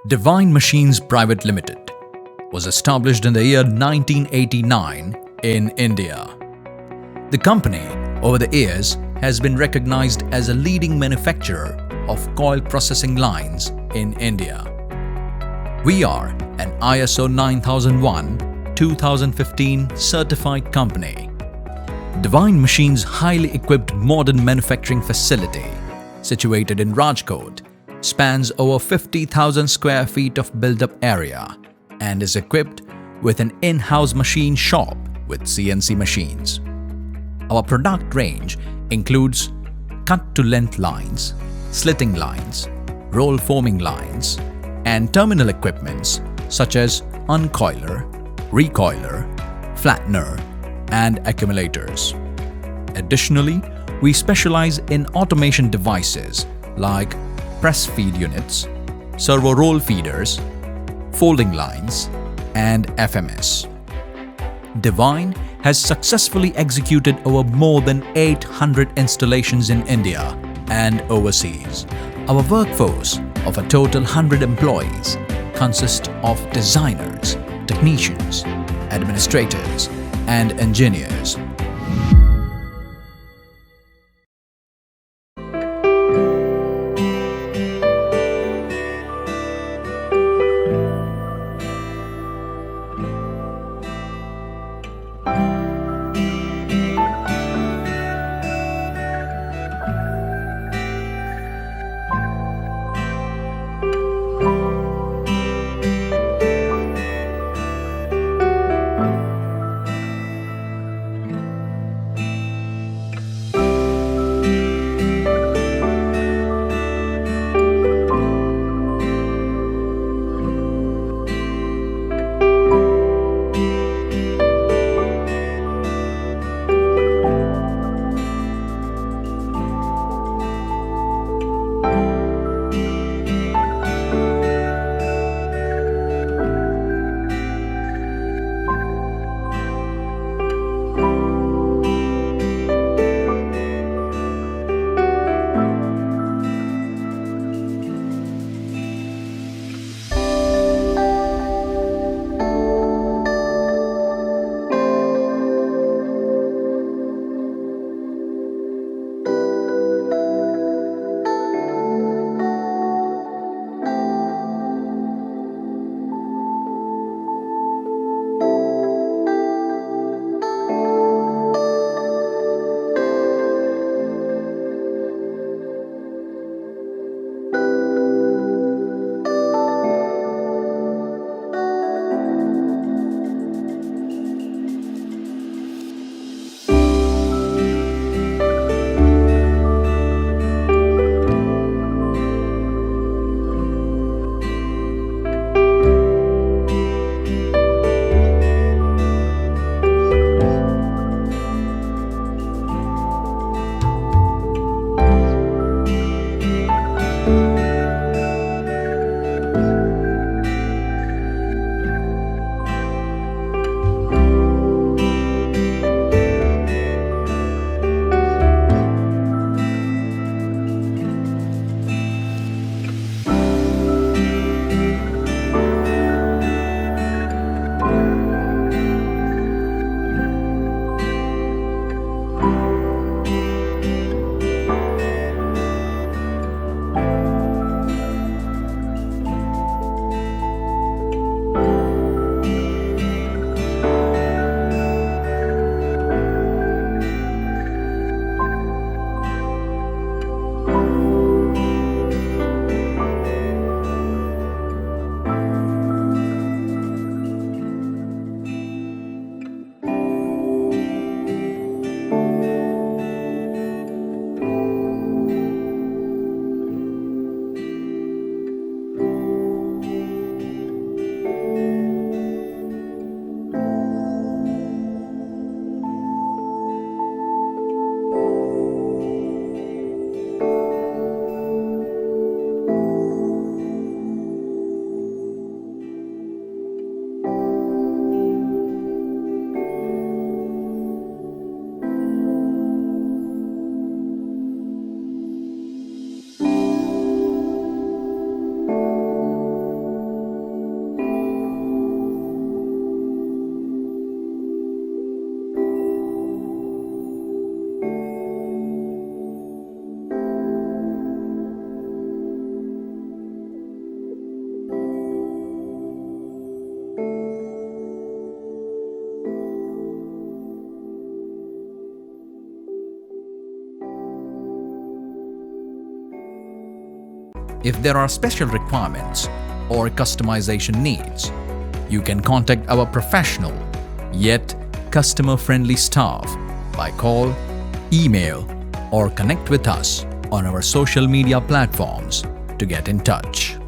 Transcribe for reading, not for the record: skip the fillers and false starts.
Divine Machines Pvt Ltd was established in the year 1989 in India. The company, over the years, has been recognized as a leading manufacturer of coil processing lines in India. We are an ISO 9001-2015 certified company. Divine Machines' highly equipped modern manufacturing facility, situated in Rajkot, spans over 50,000 square feet of built-up area and is equipped with an in-house machine shop with CNC machines. Our product range includes cut-to-length lines, slitting lines, roll forming lines, and terminal equipments such as uncoiler, recoiler, flattener, and accumulators. Additionally, we specialize in automation devices like press feed units, servo roll feeders, folding lines, and FMS. Divine has successfully executed over more than 800 installations in India and overseas. Our workforce of a total 100 employees consists of designers, technicians, administrators, and engineers. If there are special requirements or customization needs, you can contact our professional yet customer-friendly staff by call, email, or connect with us on our social media platforms to get in touch.